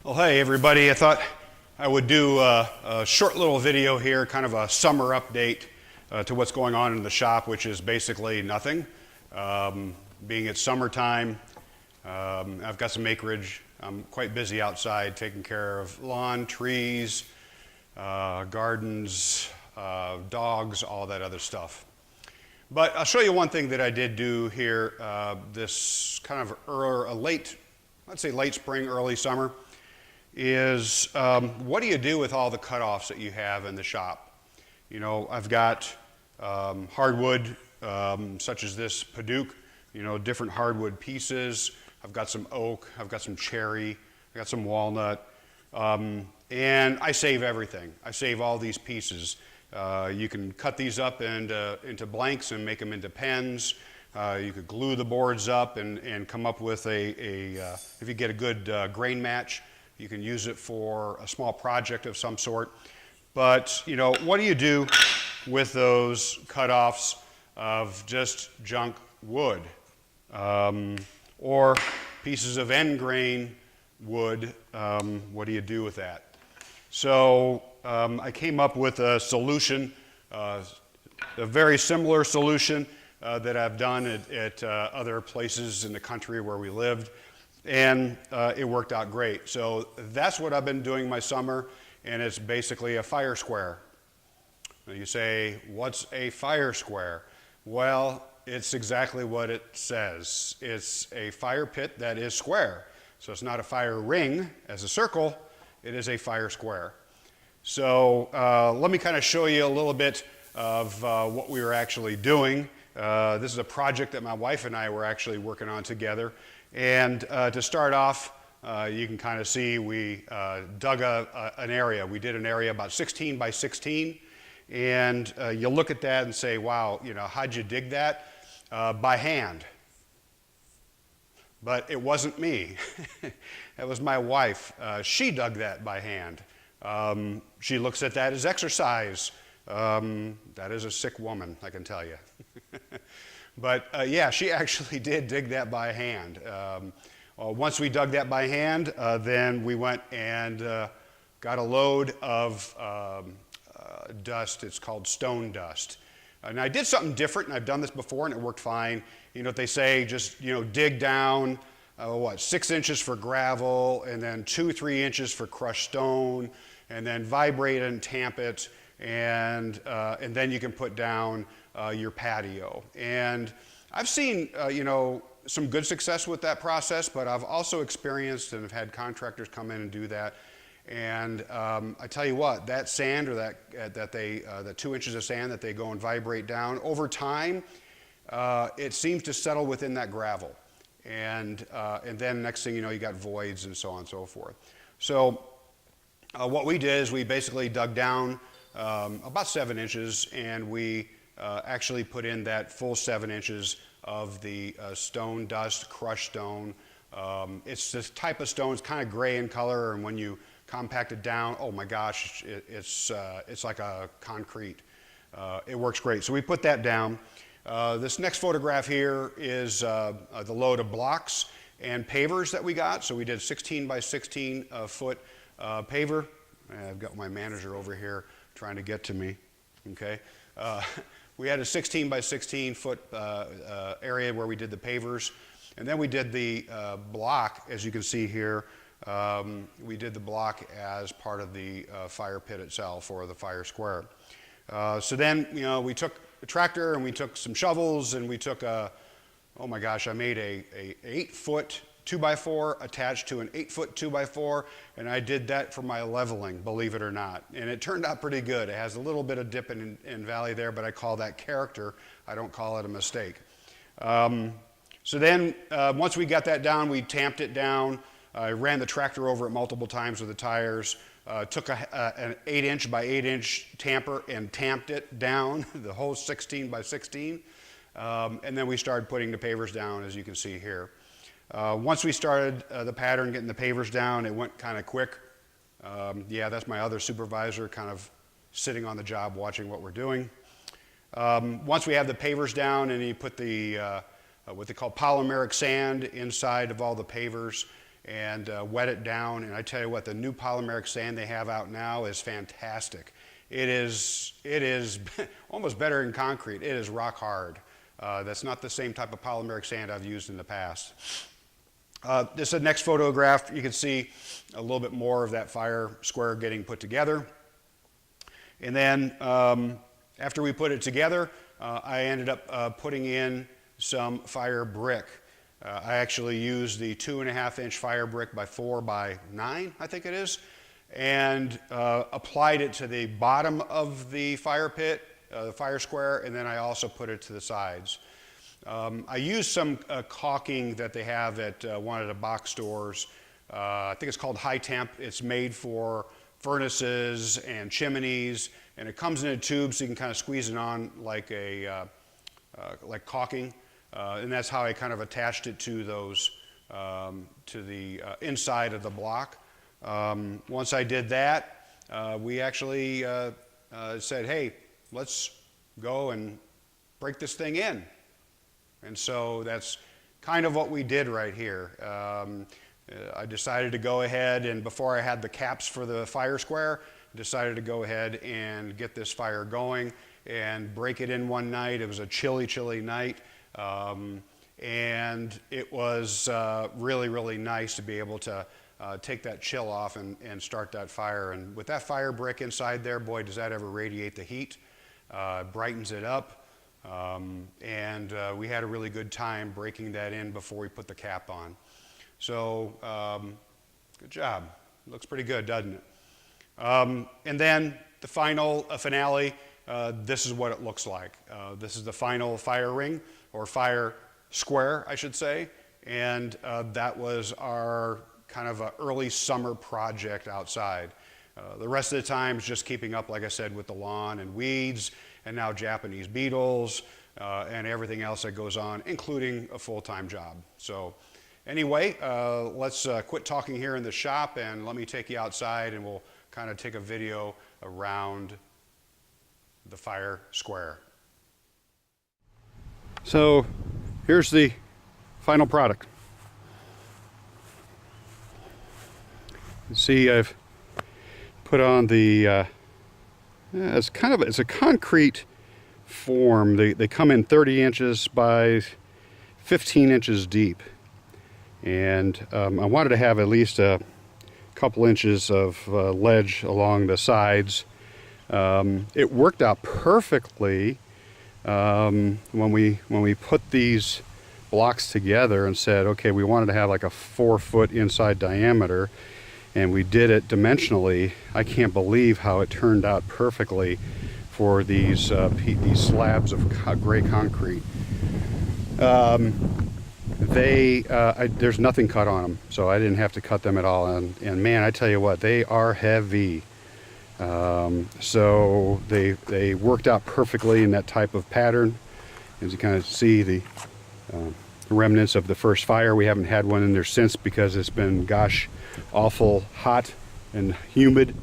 Well, hey everybody, I thought I would do a short little video here, kind of a summer update to what's going on in the shop, which is basically nothing. Being it's summertime, I've got some acreage. I'm quite busy outside taking care of lawn, trees, gardens, dogs, all that other stuff. But I'll show you one thing that I did do here this kind of late spring, early summer, is what do you do with all the cutoffs that you have in the shop? You know, I've got hardwood such as this Paduke, you know, different hardwood pieces. I've got some oak, I've got some cherry, I've got some walnut, and I save everything. I save all these pieces. You can cut these up into blanks and make them into pens. You could glue the boards up and come up with if you get a good grain match, you can use it for a small project of some sort. But, you know, what do you do with those cutoffs of just junk wood? Or pieces of end grain wood, what do you do with that? So I came up with a solution, a very similar solution that I've done at other places in the country where we lived, and it worked out great. So that's what I've been doing my summer, and it's basically a fire square. Now you say, what's a fire square? Well, it's exactly what it says. It's a fire pit that is square. So it's not a fire ring as a circle, it is a fire square. So let me kind of show you a little bit of what we were actually doing. This is a project that my wife and I were actually working on together. And to start off, you can kind of see we dug an area. We did an area about 16 by 16. And you look at that and say, wow, you know, how'd you dig that? By hand. But it wasn't me. It was my wife. She dug that by hand. She looks at that as exercise. That is a sick woman, I can tell you. But yeah, she actually did dig that by hand. Once we dug that by hand, then we went and got a load of dust. It's called stone dust. And I did something different, and I've done this before, and it worked fine. You know what they say, just, you know, dig down, 6 inches for gravel, and then 2-3 inches for crushed stone, and then vibrate and tamp it, and then you can put down your patio. And I've seen, you know, some good success with that process, but I've also experienced and have had contractors come in and do that. And I tell you what, that sand or the 2 inches of sand that they go and vibrate down, over time, it seems to settle within that gravel. And then next thing you know, you got voids and so on and so forth. So what we did is we basically dug down about 7 inches, and we actually put in that full 7 inches of the stone dust, crushed stone. It's this type of stone, it's kind of gray in color, and when you compact it down, oh my gosh, it's like a concrete. It works great. So we put that down. This next photograph here is the load of blocks and pavers that we got. So we did 16 by 16 foot paver. I've got my manager over here trying to get to me, okay? We had a 16 by 16 foot area where we did the pavers, and then we did the block, as you can see here. We did the block as part of the fire pit itself, or the fire square. So then, you know, we took a tractor and we took some shovels, and we took oh my gosh, I made a 8-foot 2x4 attached to an 8-foot 2x4, and I did that for my leveling, believe it or not. And it turned out pretty good. It has a little bit of dip and valley there, but I call that character. I don't call it a mistake. So then, once we got that down, we tamped it down. I ran the tractor over it multiple times with the tires, took an 8-inch by 8-inch tamper and tamped it down, the whole 16 by 16. And then we started putting the pavers down, as you can see here. Once we started the pattern, getting the pavers down, it went kind of quick. Yeah, that's my other supervisor kind of sitting on the job watching what we're doing. Once we have the pavers down, and you put the what they call polymeric sand inside of all the pavers, and wet it down. And I tell you what, the new polymeric sand they have out now is fantastic. It is almost better than concrete. It is rock hard. That's not the same type of polymeric sand I've used in the past. This is the next photograph. You can see a little bit more of that fire square getting put together. And then after we put it together, I ended up putting in some fire brick. I actually used the 2.5-inch fire brick by 4 by 9, I think it is, and applied it to the bottom of the fire pit, the fire square, and then I also put it to the sides. I used some caulking that they have at one of the box stores. I think it's called High Temp. It's made for furnaces and chimneys, and it comes in a tube so you can kind of squeeze it on like like caulking. And that's how I kind of attached it to those, to the inside of the block. Once I did that, we actually said, hey, let's go and break this thing in. And so that's kind of what we did right here. I decided to go ahead, and before I had the caps for the fire square, decided to go ahead and get this fire going and break it in one night. It was a chilly, chilly night. And it was really, really nice to be able to take that chill off and start that fire. And with that fire brick inside there, boy, does that ever radiate the heat. Brightens it up. And we had a really good time breaking that in before we put the cap on. So good job. It looks pretty good, doesn't it? And then the final finale, this is what it looks like. This is the final fire ring, or fire square, I should say. And that was our kind of a early summer project outside. The rest of the time is just keeping up, like I said, with the lawn and weeds, and now Japanese beetles, and everything else that goes on, including a full-time job. So anyway, let's quit talking here in the shop, and let me take you outside, and we'll kind of take a video around the fire square. So here's the final product. You see, I've put on the it's a concrete form. They come in 30 inches by 15 inches deep, and I wanted to have at least a couple inches of ledge along the sides. It worked out perfectly when we put these blocks together and said, okay, we wanted to have like a 4-foot inside diameter, and we did it dimensionally. I can't believe how it turned out perfectly for these slabs of gray concrete. There's nothing cut on them, so I didn't have to cut them at all. And man, I tell you what, they are heavy. So they worked out perfectly in that type of pattern. As you kind of see the remnants of the first fire. We haven't had one in there since because it's been, gosh, awful hot and humid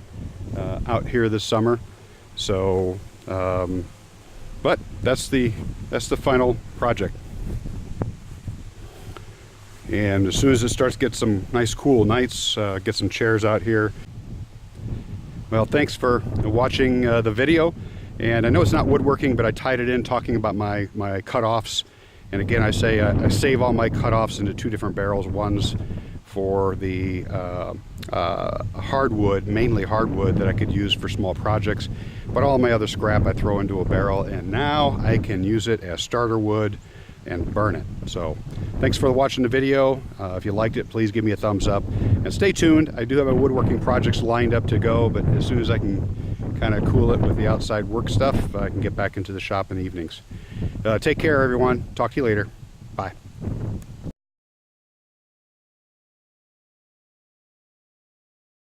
out here this summer. So, but that's the final project. And as soon as it starts to get some nice cool nights, get some chairs out here. Well, thanks for watching the video. And I know it's not woodworking, but I tied it in talking about my cutoffs. And again, I say I save all my cutoffs into 2 different barrels. One's for the hardwood, mainly hardwood, that I could use for small projects. But all my other scrap I throw into a barrel, and now I can use it as starter wood and burn it. So thanks for watching the video. If you liked it, please give me a thumbs up. And stay tuned. I do have my woodworking projects lined up to go, but as soon as I can kind of cool it with the outside work stuff, I can get back into the shop in the evenings. Take care, everyone. Talk to you later. Bye.